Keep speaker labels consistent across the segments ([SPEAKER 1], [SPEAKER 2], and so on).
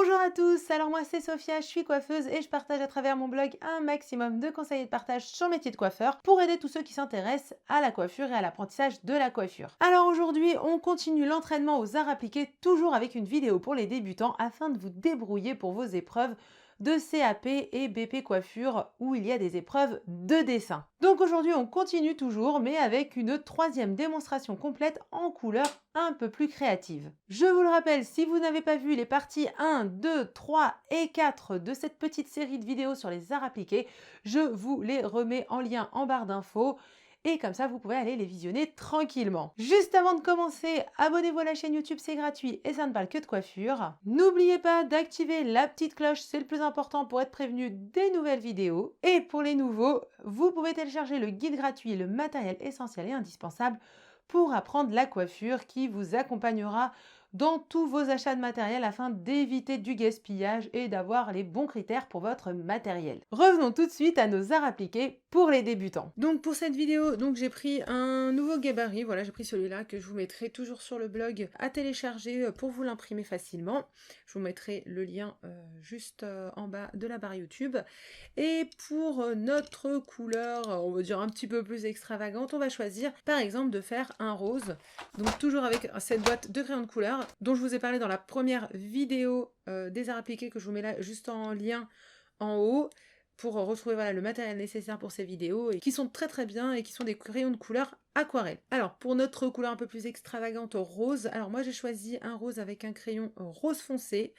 [SPEAKER 1] Bonjour à tous, alors moi c'est Sophia, je suis coiffeuse et je partage à travers mon blog un maximum de conseils et de partage sur le métier de coiffeur pour aider tous ceux qui s'intéressent à la coiffure et à l'apprentissage de la coiffure. Alors aujourd'hui, on continue l'entraînement aux arts appliqués, toujours avec une vidéo pour les débutants afin de vous débrouiller pour vos épreuves de CAP et BP coiffure où il y a des épreuves de dessin. Donc aujourd'hui on continue toujours mais avec une troisième démonstration complète en couleur un peu plus créative. Je vous le rappelle, si vous n'avez pas vu les parties 1, 2, 3 et 4 de cette petite série de vidéos sur les arts appliqués, je vous les remets en lien en barre d'infos. Et comme ça, vous pouvez aller les visionner tranquillement. Juste avant de commencer, abonnez-vous à la chaîne YouTube, c'est gratuit et ça ne parle que de coiffure. N'oubliez pas d'activer la petite cloche, c'est le plus important pour être prévenu des nouvelles vidéos. Et pour les nouveaux, vous pouvez télécharger le guide gratuit, le matériel essentiel et indispensable pour apprendre la coiffure qui vous accompagnera dans tous vos achats de matériel afin d'éviter du gaspillage et d'avoir les bons critères pour votre matériel. Revenons tout de suite à nos arts appliqués pour les débutants. Donc pour cette vidéo, j'ai pris un nouveau gabarit, voilà, j'ai pris celui-là que je vous mettrai toujours sur le blog à télécharger pour vous l'imprimer facilement. Je vous mettrai le lien juste en bas de la barre YouTube. Et pour notre couleur, on va dire un petit peu plus extravagante, on va choisir par exemple de faire un rose. Donc toujours avec cette boîte de crayons de couleur dont je vous ai parlé dans la première vidéo des arts appliqués que je vous mets là juste en lien en haut pour retrouver voilà, le matériel nécessaire pour ces vidéos et qui sont très bien et qui sont des crayons de couleur aquarelle. Alors pour notre couleur un peu plus extravagante rose, alors moi j'ai choisi un rose avec un crayon rose foncé,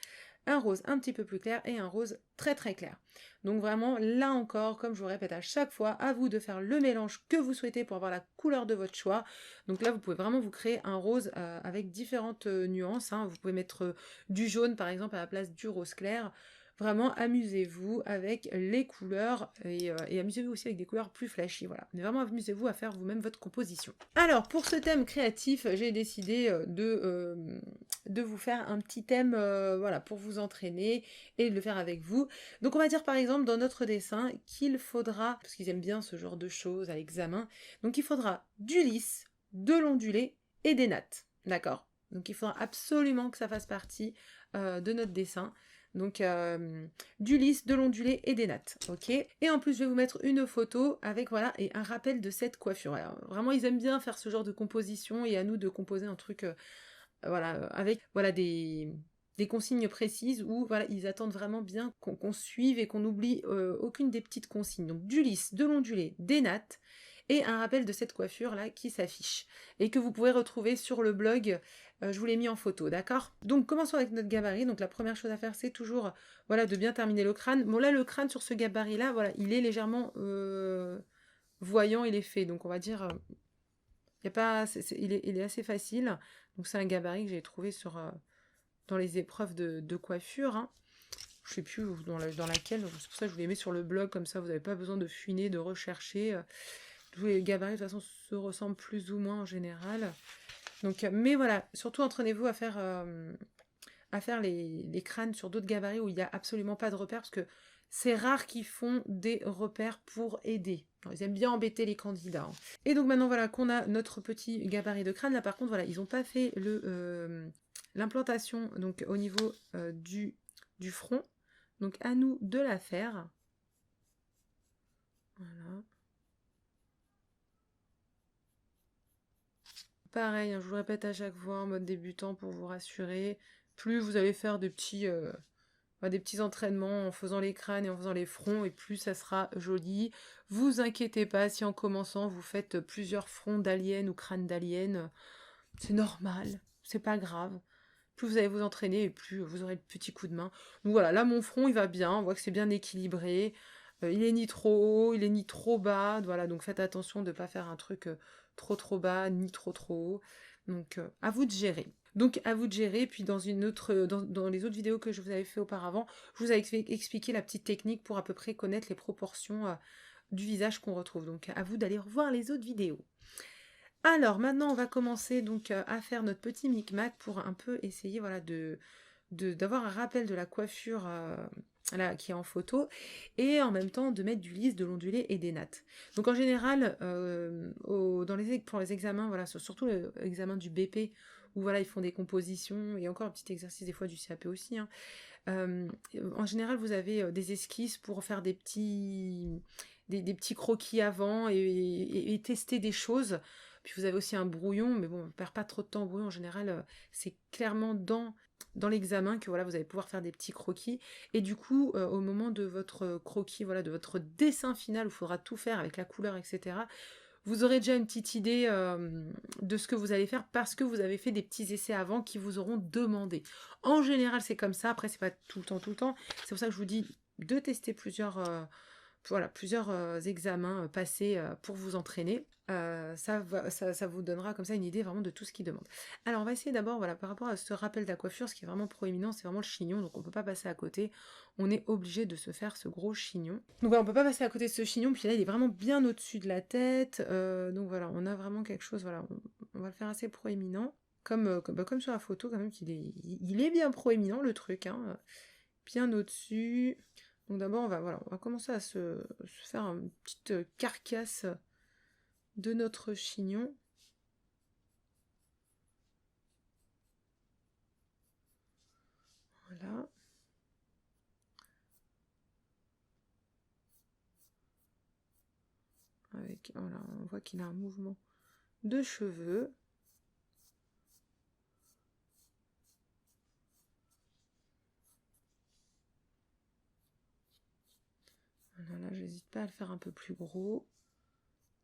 [SPEAKER 1] un rose un petit peu plus clair et un rose très clair. Donc vraiment, là encore, comme je vous répète à chaque fois, à vous de faire le mélange que vous souhaitez pour avoir la couleur de votre choix. Donc là, vous pouvez vraiment vous créer un rose avec différentes nuances. Vous pouvez mettre du jaune, par exemple, à la place du rose clair. Vraiment, amusez-vous avec les couleurs et amusez-vous aussi avec des couleurs plus flashy. Voilà. Mais vraiment, amusez-vous à faire vous-même votre composition. Alors, pour ce thème créatif, j'ai décidé de vous faire un petit thème voilà, pour vous entraîner et de le faire avec vous. Donc, on va dire par exemple dans notre dessin qu'il faudra, parce qu'ils aiment bien ce genre de choses à l'examen, donc il faudra du lisse, de l'ondulé et des nattes. D'accord? Donc, il faudra absolument que ça fasse partie de notre dessin. Donc du lisse, de l'ondulé et des nattes, ok. Et en plus je vais vous mettre une photo avec voilà et un rappel de cette coiffure. Alors, vraiment ils aiment bien faire ce genre de composition et à nous de composer un truc voilà avec voilà des consignes précises où voilà ils attendent vraiment bien qu'on suive et qu'on n'oublie aucune des petites consignes. Donc du lisse, de l'ondulé, des nattes et un rappel de cette coiffure là qui s'affiche et que vous pouvez retrouver sur le blog. Je vous l'ai mis en photo, d'accord? Donc commençons avec notre gabarit. Donc la première chose à faire c'est toujours voilà de bien terminer le crâne. Bon là le crâne sur ce gabarit là voilà il est légèrement voyant, il est fait. Donc on va dire y a pas, il est assez facile. Donc c'est un gabarit que j'ai trouvé dans les épreuves de coiffure. Je sais plus dans laquelle. C'est pour ça que je vous les mets sur le blog comme ça vous n'avez pas besoin de fouiner, de rechercher. Tous les gabarits de toute façon se ressemblent plus ou moins en général. Donc, mais voilà, surtout entraînez-vous à faire les crânes sur d'autres gabarits où il n'y a absolument pas de repères parce que c'est rare qu'ils font des repères pour aider. Alors, ils aiment bien embêter les candidats. Et donc maintenant voilà qu'on a notre petit gabarit de crâne. Là par contre voilà ils n'ont pas fait l'implantation donc au niveau du front. Donc à nous de la faire. Voilà. Pareil, je vous le répète à chaque fois en mode débutant pour vous rassurer. Plus vous allez faire des petits entraînements en faisant les crânes et en faisant les fronts, et plus ça sera joli. Vous inquiétez pas si en commençant vous faites plusieurs fronts d'aliens ou crânes d'aliens. C'est normal, c'est pas grave. Plus vous allez vous entraîner et plus vous aurez le petit coup de main. Donc voilà, là mon front il va bien, on voit que c'est bien équilibré. Il est ni trop haut, il est ni trop bas. Voilà, donc faites attention de ne pas faire un truc trop bas, ni trop haut. Donc à vous de gérer. Donc à vous de gérer, puis dans les autres vidéos que je vous avais fait auparavant, je vous avais expliqué la petite technique pour à peu près connaître les proportions du visage qu'on retrouve. Donc à vous d'aller revoir les autres vidéos. Alors maintenant on va commencer donc à faire notre petit micmac pour un peu essayer voilà d'avoir un rappel de la coiffure là, qui est en photo et en même temps de mettre du lisse, de l'ondulé et des nattes. Donc en général pour les examens voilà surtout l'examen du BP où voilà ils font des compositions et encore un petit exercice des fois du CAP aussi En général, vous avez des esquisses pour faire des petits croquis avant et tester des choses. Puis vous avez aussi un brouillon, mais bon, on ne perd pas trop de temps au brouillon. En général, c'est clairement dans l'examen que voilà, vous allez pouvoir faire des petits croquis. Et du coup, au moment de votre croquis, voilà, de votre dessin final, où il faudra tout faire avec la couleur, etc., vous aurez déjà une petite idée de ce que vous allez faire parce que vous avez fait des petits essais avant qui vous auront demandé. En général, c'est comme ça. Après, c'est pas tout le temps. C'est pour ça que je vous dis de tester plusieurs examens passés pour vous entraîner. Ça vous donnera comme ça une idée vraiment de tout ce qu'ils demandent. Alors on va essayer d'abord, voilà, par rapport à ce rappel de la coiffure, ce qui est vraiment proéminent, c'est vraiment le chignon, donc on peut pas passer à côté. On est obligé de se faire ce gros chignon. Donc voilà, on peut pas passer à côté de ce chignon, puis là il est vraiment bien au-dessus de la tête. Donc voilà, on a vraiment quelque chose, voilà, on va le faire assez proéminent. Comme sur la photo, quand même, il est bien proéminent le truc, hein, bien au-dessus. Donc d'abord, on va commencer à se faire une petite carcasse de notre chignon. Voilà. Voilà, on voit qu'il a un mouvement de cheveux. Voilà, là, j'hésite pas à le faire un peu plus gros.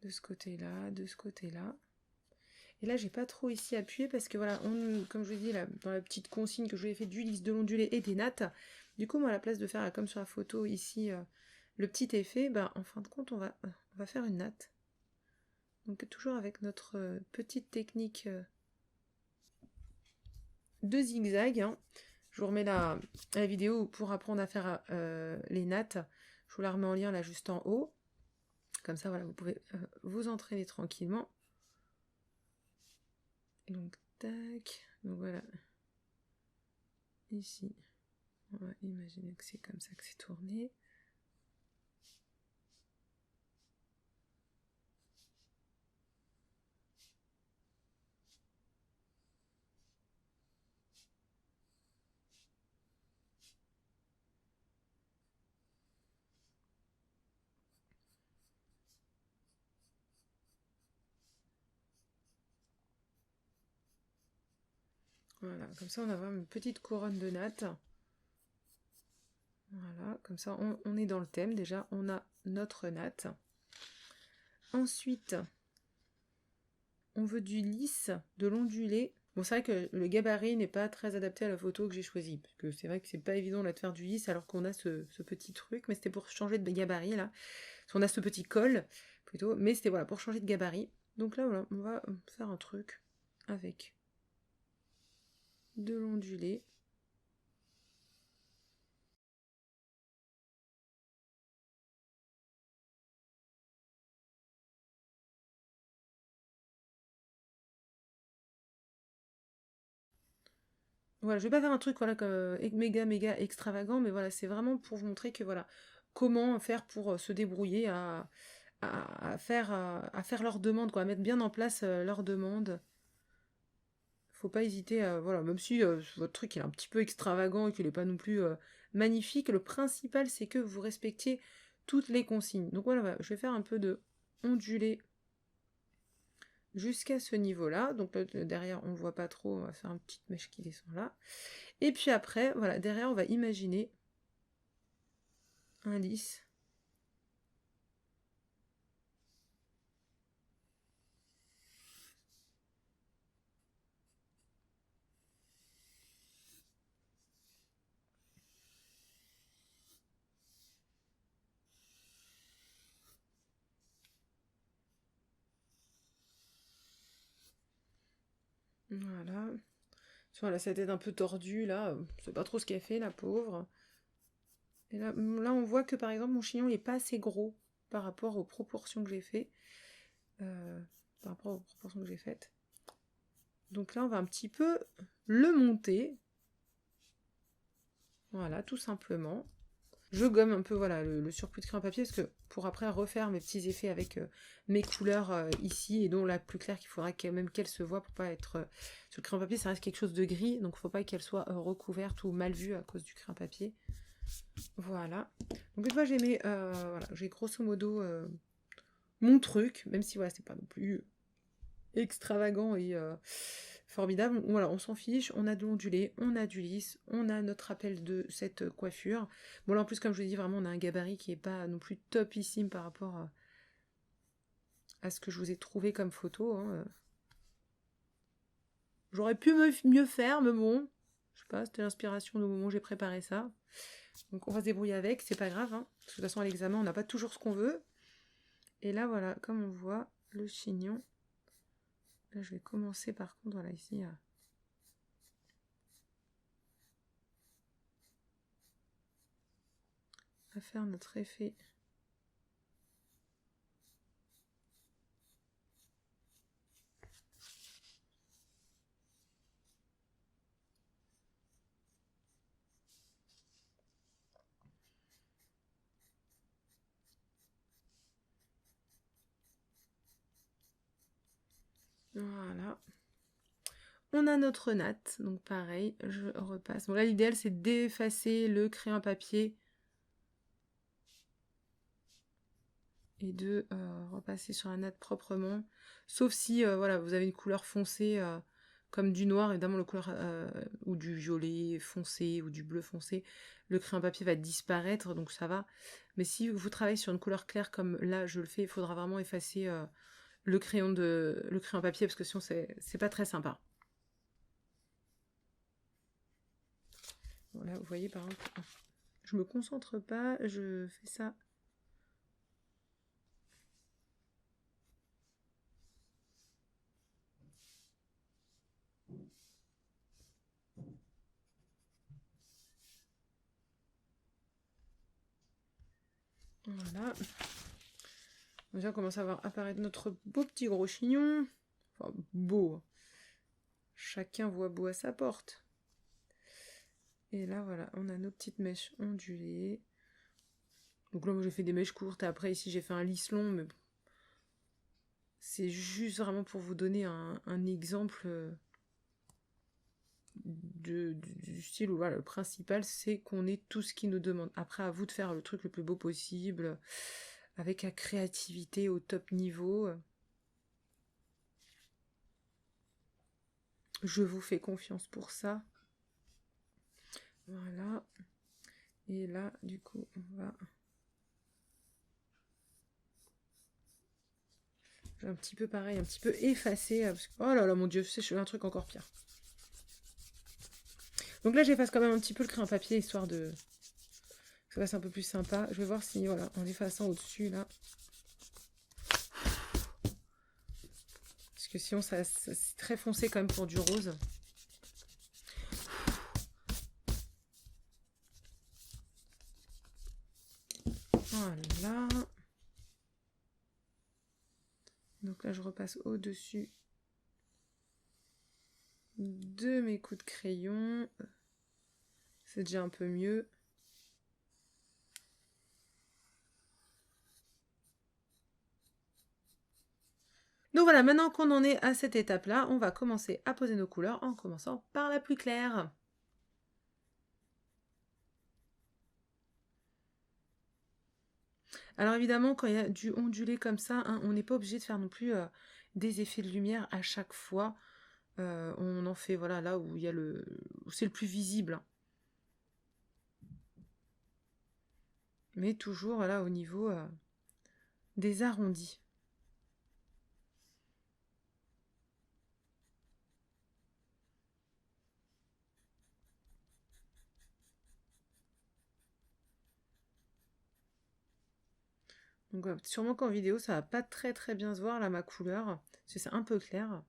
[SPEAKER 1] De ce côté-là, de ce côté-là. Et là, j'ai pas trop ici appuyé parce que voilà, comme je vous dis, là, dans la petite consigne que je vous ai fait du lisse, de l'ondulé et des nattes, du coup, moi, à la place de faire, comme sur la photo ici, le petit effet, en fin de compte, on va faire une natte. Donc toujours avec notre petite technique de zigzag. Hein. Je vous remets la vidéo pour apprendre à faire les nattes. Je vous la remets en lien là juste en haut. Comme ça, voilà, vous pouvez vous entraîner tranquillement. Et donc, tac. Donc voilà. Ici, on va imaginer que c'est comme ça que c'est tourné. Voilà, comme ça on a vraiment une petite couronne de nattes. Voilà, comme ça on est dans le thème déjà, on a notre natte. Ensuite, on veut du lisse, de l'ondulé. Bon, c'est vrai que le gabarit n'est pas très adapté à la photo que j'ai choisie, parce que c'est vrai que c'est pas évident là de faire du lisse alors qu'on a ce petit truc, mais c'était pour changer de gabarit là. Parce qu'on a ce petit col, plutôt, mais c'était voilà, pour changer de gabarit. Donc là, voilà, on va faire un truc avec de l'ondulé. Voilà, je vais pas faire un truc voilà comme méga extravagant, mais voilà, c'est vraiment pour vous montrer que voilà, comment faire pour se débrouiller à faire leurs demandes, quoi, à mettre bien en place leurs demandes. Faut pas hésiter à, voilà, même si votre truc il est un petit peu extravagant et qu'il est pas non plus magnifique, le principal c'est que vous respectiez toutes les consignes. Donc voilà, je vais faire un peu de ondulé jusqu'à ce niveau-là. Donc là, derrière, on ne voit pas trop, on va faire une petite mèche qui descend là. Et puis après, voilà, derrière, on va imaginer un lisse. Voilà. Voilà, sa tête un peu tordue, là, je sais pas trop ce qu'elle fait, la pauvre. Et là, on voit que par exemple, mon chignon n'est pas assez gros par rapport aux proportions que j'ai fait. Par rapport aux proportions que j'ai faites. Donc là, on va un petit peu le monter. Voilà, tout simplement. Je gomme un peu voilà, le surplus de crayon papier parce que pour après refaire mes petits effets avec mes couleurs ici et dont la plus claire qu'il faudra quand même qu'elle se voit pour pas être... sur le crayon papier ça reste quelque chose de gris donc il faut pas qu'elle soit recouverte ou mal vue à cause du crayon papier. Voilà. Donc une fois voilà, j'ai grosso modo mon truc, même si voilà, c'est pas non plus extravagant et formidable. Voilà, on s'en fiche, on a de l'ondulé, on a du lisse, on a notre rappel de cette coiffure. Bon là en plus comme je vous dis vraiment on a un gabarit qui est pas non plus topissime par rapport à ce que je vous ai trouvé comme photo. Hein. J'aurais pu mieux faire, mais bon, je sais pas, c'était l'inspiration du moment où j'ai préparé ça. Donc on va se débrouiller avec, c'est pas grave. Hein, parce que de toute façon à l'examen on n'a pas toujours ce qu'on veut. Et là voilà, comme on voit, le chignon. Là je vais commencer par contre, voilà ici... à faire notre effet. Voilà. On a notre natte, donc pareil, je repasse. Bon là l'idéal c'est d'effacer le crayon à papier et de repasser sur la natte proprement. Sauf si voilà, vous avez une couleur foncée comme du noir, évidemment le couleur ou du violet foncé ou du bleu foncé, le crayon à papier va disparaître, donc ça va. Mais si vous travaillez sur une couleur claire comme là je le fais, il faudra vraiment effacer le crayon à papier parce que sinon c'est pas très sympa. Voilà, vous voyez par exemple, je me concentre pas, je fais ça. Voilà. Déjà, on commence à voir apparaître notre beau petit gros chignon. Enfin, beau. Chacun voit beau à sa porte. Et là, voilà, on a nos petites mèches ondulées. Donc là, moi, j'ai fait des mèches courtes. Après, ici, j'ai fait un lisse long, mais bon. C'est juste vraiment pour vous donner un exemple du style où voilà, le principal, c'est qu'on ait tout ce qui nous demande. Après, à vous de faire le truc le plus beau possible, avec la créativité au top niveau. Je vous fais confiance pour ça. Voilà. Et là, du coup, on va... Je vais un petit peu pareil, un petit peu effacer. Parce que... Oh là là, mon Dieu, je fais un truc encore pire. Donc là, j'efface quand même un petit peu le crayon papier, histoire de... que ça fasse un peu plus sympa. Je vais voir si, voilà, en effaçant au-dessus, là... Parce que sinon, ça c'est très foncé quand même pour du rose. Voilà. Donc là, je repasse au-dessus de mes coups de crayon. C'est déjà un peu mieux. Donc voilà, maintenant qu'on en est à cette étape-là, on va commencer à poser nos couleurs en commençant par la plus claire. Alors évidemment, quand il y a du ondulé comme ça, hein, on n'est pas obligé de faire non plus des effets de lumière à chaque fois. On en fait voilà là où il y a où c'est le plus visible. Hein. Mais toujours voilà au niveau des arrondis. Donc sûrement qu'en vidéo ça va pas très très bien se voir là ma couleur, parce que c'est un peu clair.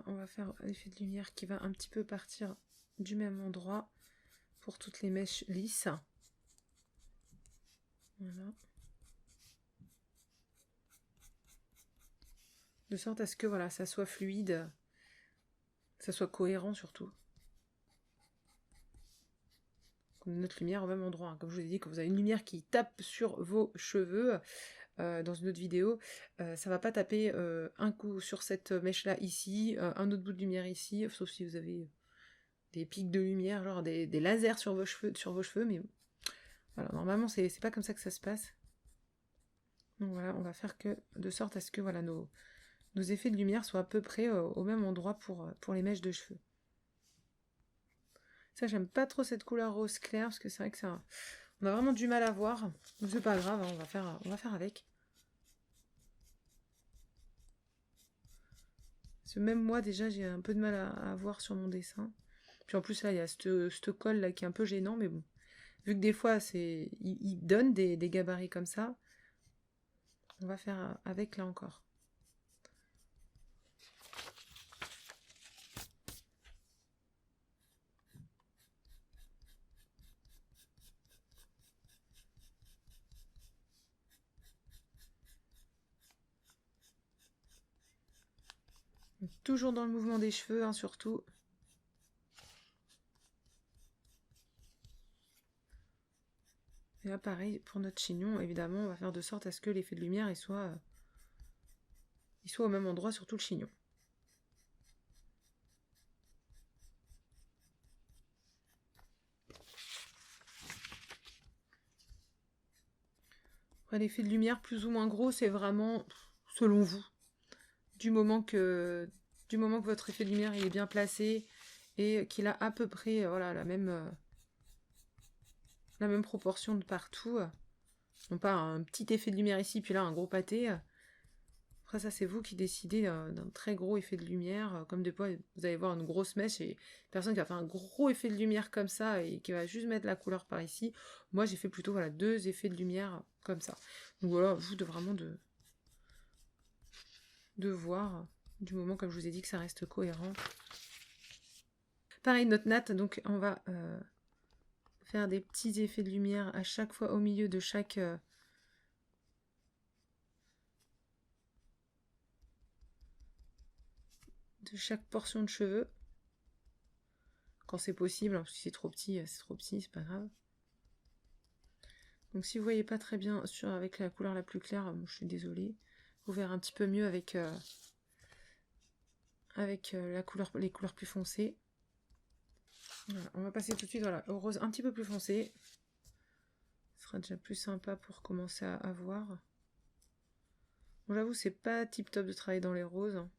[SPEAKER 1] On va faire l'effet de lumière qui va un petit peu partir du même endroit pour toutes les mèches lisses. Voilà. De sorte à ce que voilà, ça soit fluide, ça soit cohérent surtout. Notre lumière au même endroit. Hein. Comme je vous ai dit, quand vous avez une lumière qui tape sur vos cheveux, dans une autre vidéo, ça va pas taper un coup sur cette mèche-là ici, un autre bout de lumière ici, sauf si vous avez des pics de lumière, genre des lasers sur vos cheveux, mais voilà, normalement c'est pas comme ça que ça se passe. Donc voilà, on va faire que de sorte à ce que voilà, nos effets de lumière soient à peu près au même endroit pour les mèches de cheveux. Ça, j'aime pas trop cette couleur rose clair, parce que c'est vrai que ça, on a vraiment du mal à voir. Mais c'est pas grave, hein, on va faire avec. Parce que même moi, déjà, j'ai un peu de mal à voir sur mon dessin. Puis en plus, là, il y a ce col là qui est un peu gênant, mais bon. Vu que des fois, il donne des gabarits comme ça, on va faire avec là encore. Toujours dans le mouvement des cheveux, hein, surtout. Et là, pareil, pour notre chignon, évidemment, on va faire de sorte à ce que l'effet de lumière il soit au même endroit sur tout le chignon. Après, l'effet de lumière plus ou moins gros, c'est vraiment selon vous. Du moment que votre effet de lumière il est bien placé et qu'il a à peu près voilà, la même proportion de partout. Non pas un petit effet de lumière ici, puis là un gros pâté. Après ça c'est vous qui décidez d'un très gros effet de lumière. Comme des fois vous allez voir une grosse mèche et personne qui va faire un gros effet de lumière comme ça et qui va juste mettre la couleur par ici. Moi j'ai fait plutôt voilà 2 effets de lumière comme ça. Donc voilà, vous de vraiment de voir du moment comme je vous ai dit que ça reste cohérent. Pareil notre natte, donc on va faire des petits effets de lumière à chaque fois au milieu de chaque portion de cheveux. Quand c'est possible, hein, si c'est trop petit, c'est pas grave. Donc si vous voyez pas très bien avec la couleur la plus claire, je suis désolée. Vous verrez un petit peu mieux avec les couleurs plus foncées. Voilà, on va passer tout de suite voilà, au rose un petit peu plus foncé. Ce sera déjà plus sympa pour commencer à voir. Bon, j'avoue, c'est pas tip top de travailler dans les roses. Hein.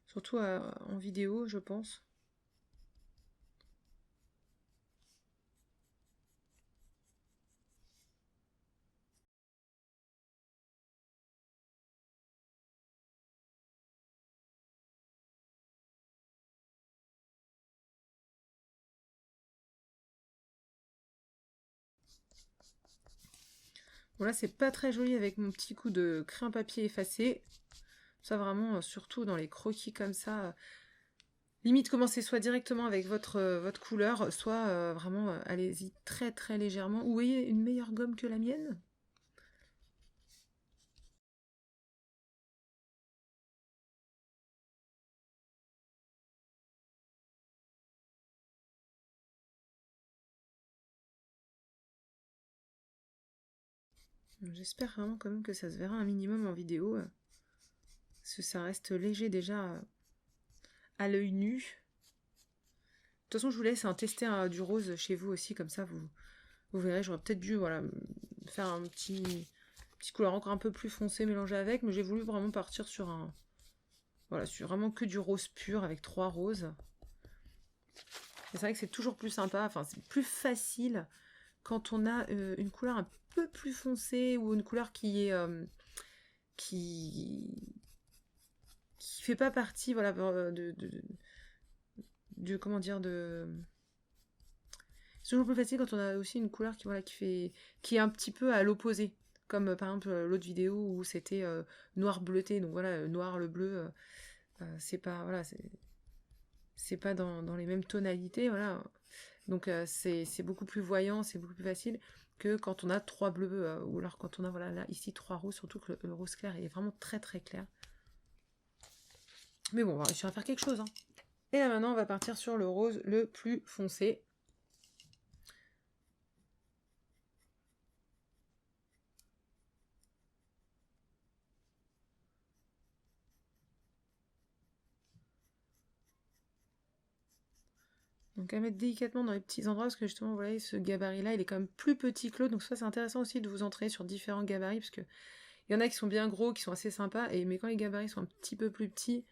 [SPEAKER 1] Surtout en vidéo, je pense. Bon là c'est pas très joli avec mon petit coup de crayon papier effacé. Ça vraiment, surtout dans les croquis comme ça, limite commencez soit directement avec votre couleur, soit vraiment allez-y très très légèrement. Ou voyez une meilleure gomme que la mienne. J'espère vraiment quand même que ça se verra un minimum en vidéo. Parce que ça reste léger déjà à l'œil nu. De toute façon, je vous laisse tester du rose chez vous aussi, comme ça vous verrez. J'aurais peut-être dû voilà, faire un petit couleur encore un peu plus foncé mélangé avec, mais j'ai voulu vraiment partir sur voilà, sur vraiment que du rose pur avec 3 roses. C'est vrai que c'est toujours plus sympa, enfin c'est plus facile quand on a une couleur un peu plus foncée ou une couleur qui est qui fait pas partie voilà de comment dire de C'est toujours plus facile quand on a aussi une couleur qui est un petit peu à l'opposé. Comme par exemple l'autre vidéo où c'était noir bleuté, donc voilà, noir, le bleu, c'est pas, voilà, c'est pas dans les mêmes tonalités, voilà. Donc c'est beaucoup plus voyant, c'est beaucoup plus facile que quand on a 3 bleus, ou alors quand on a, voilà, là, ici 3 roses, surtout que le rose clair est vraiment très très clair. Mais bon, on va réussir à faire quelque chose, hein. Et là maintenant, on va partir sur le rose le plus foncé. Donc à mettre délicatement dans les petits endroits, parce que justement, vous voyez, ce gabarit-là, il est quand même plus petit que l'autre. Donc ça, c'est intéressant aussi de vous entraîner sur différents gabarits, parce que il y en a qui sont bien gros, qui sont assez sympas, mais quand les gabarits sont un petit peu plus petits,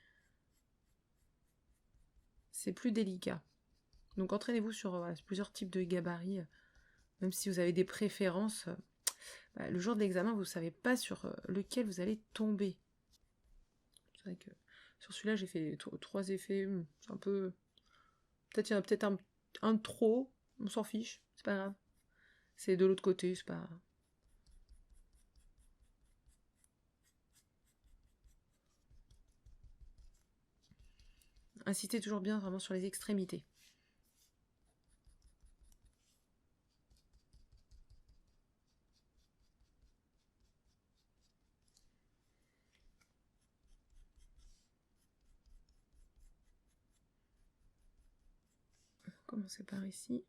[SPEAKER 1] c'est plus délicat. Donc entraînez-vous sur plusieurs types de gabarits, même si vous avez des préférences. Le jour de l'examen, vous ne savez pas sur lequel vous allez tomber. C'est vrai que sur celui-là, j'ai fait 3 effets, c'est un peu... Peut-être il y en a peut-être un de trop, on s'en fiche, c'est pas grave. C'est de l'autre côté, c'est pas... Insistez toujours bien vraiment sur les extrémités. On va commencer par ici.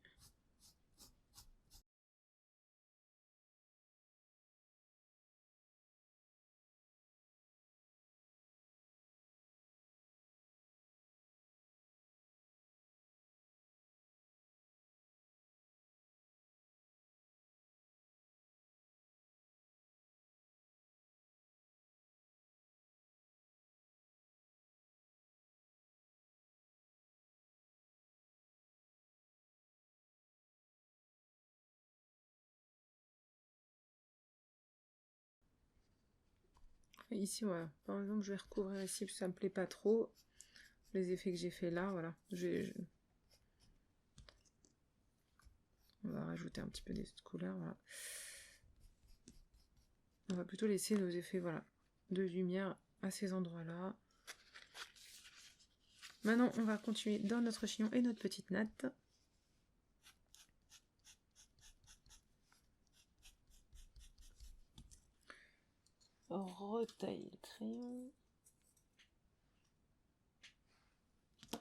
[SPEAKER 1] Et ici, voilà. Par exemple, je vais recouvrir ici parce que ça me plaît pas trop. Les effets que j'ai fait là, voilà. On va rajouter un petit peu des couleurs, voilà. On va plutôt laisser nos effets, voilà, de lumière à ces endroits-là. Maintenant, on va continuer dans notre chignon et notre petite natte. Retailler le crayon.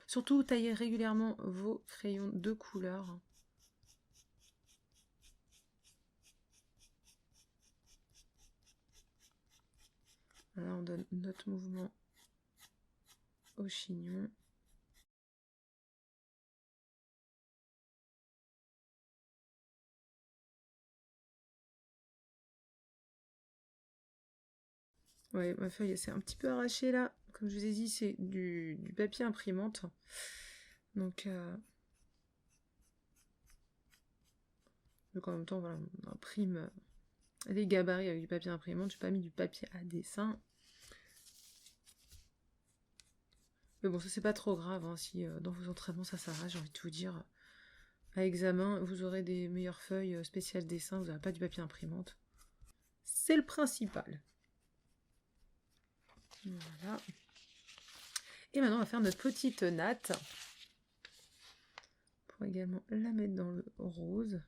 [SPEAKER 1] Surtout, taillez régulièrement vos crayons de couleur. Là, on donne notre mouvement au chignon. Ouais, ma feuille s'est un petit peu arrachée là. Comme je vous ai dit, c'est du papier imprimante. Donc en même temps, voilà, on imprime les gabarits avec du papier imprimante. J'ai pas mis du papier à dessin. Mais bon, ça c'est pas trop grave, hein, si dans vos entraînements ça s'arrache, j'ai envie de vous dire. À examen, vous aurez des meilleures feuilles spéciales dessin, vous n'aurez pas du papier imprimante. C'est le principal. Voilà. Et maintenant, on va faire notre petite natte. Pour également la mettre dans le rose.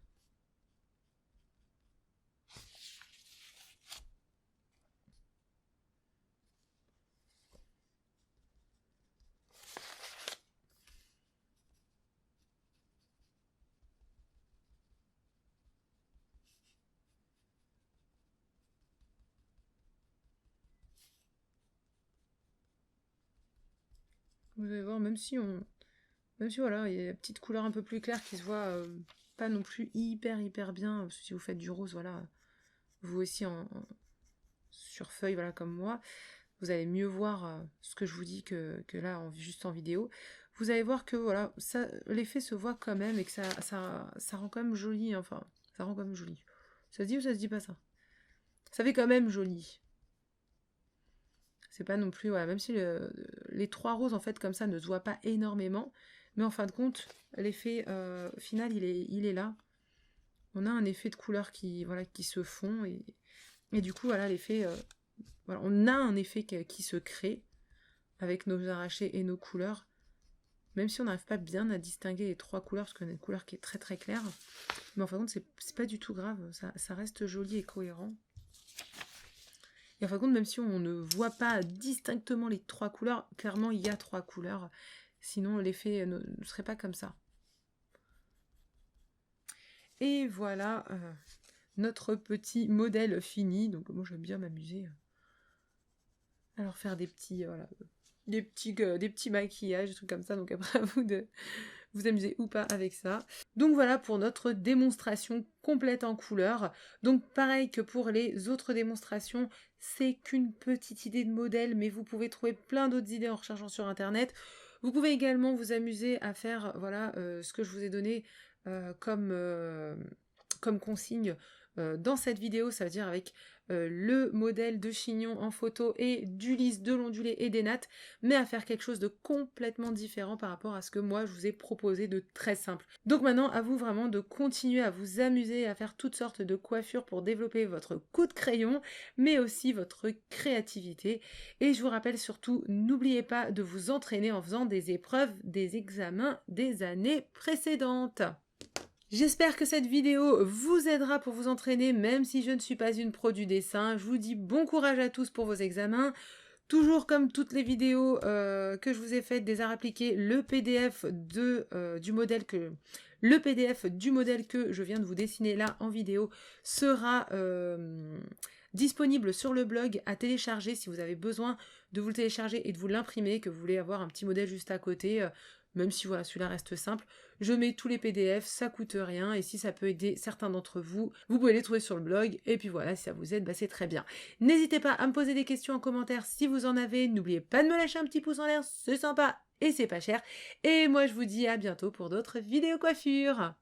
[SPEAKER 1] Vous allez voir, même si voilà, il y a des petites couleurs un peu plus claires qui se voient pas non plus hyper bien. Parce que si vous faites du rose, voilà, vous aussi sur feuille, voilà, comme moi, vous allez mieux voir ce que je vous dis que là, juste en vidéo. Vous allez voir que voilà, l'effet se voit quand même et que ça rend quand même joli, hein, enfin, ça rend quand même joli. Ça se dit ou ça se dit pas ça? Ça fait quand même joli. C'est pas non plus, voilà, même si les 3 roses en fait comme ça ne se voient pas énormément, Mais en fin de compte, l'effet final, il est là. On a un effet de couleurs qui, voilà, qui se font. Et du coup, voilà, l'effet... voilà, on a un effet qui se crée avec nos arrachés et nos couleurs. Même si on n'arrive pas bien à distinguer les 3 couleurs, parce qu'on a une couleur qui est très très claire. Mais en fin de compte, c'est pas du tout grave. Ça reste joli et cohérent. Et en fin de compte, même si on ne voit pas distinctement les 3 couleurs, clairement, il y a 3 couleurs. Sinon, l'effet ne serait pas comme ça. Et voilà notre petit modèle fini. Donc moi, j'aime bien m'amuser. Alors faire des petits, voilà, des petits maquillages, des trucs comme ça. Donc après, à vous de vous amuser ou pas avec ça. Donc voilà pour notre démonstration complète en couleurs. Donc pareil que pour les autres démonstrations, c'est qu'une petite idée de modèle, mais vous pouvez trouver plein d'autres idées en recherchant sur internet. Vous pouvez également vous amuser à faire voilà, ce que je vous ai donné comme consigne dans cette vidéo, ça veut dire avec le modèle de chignon en photo et du lisse, de l'ondulé et des nattes, mais à faire quelque chose de complètement différent par rapport à ce que moi je vous ai proposé de très simple. Donc maintenant, à vous vraiment de continuer à vous amuser, à faire toutes sortes de coiffures pour développer votre coup de crayon, mais aussi votre créativité. Et je vous rappelle surtout, n'oubliez pas de vous entraîner en faisant des épreuves, des examens des années précédentes. J'espère que cette vidéo vous aidera pour vous entraîner, même si je ne suis pas une pro du dessin. Je vous dis bon courage à tous pour vos examens. Toujours comme toutes les vidéos que je vous ai faites des arts appliqués, le PDF du modèle que je viens de vous dessiner là en vidéo sera disponible sur le blog à télécharger si vous avez besoin de vous le télécharger et de vous l'imprimer, que vous voulez avoir un petit modèle juste à côté. Même si voilà, celui-là reste simple, je mets tous les PDF, ça coûte rien, et si ça peut aider certains d'entre vous, vous pouvez les trouver sur le blog, et puis voilà, si ça vous aide, bah c'est très bien. N'hésitez pas à me poser des questions en commentaire si vous en avez, n'oubliez pas de me lâcher un petit pouce en l'air, c'est sympa et c'est pas cher, et moi je vous dis à bientôt pour d'autres vidéos coiffures.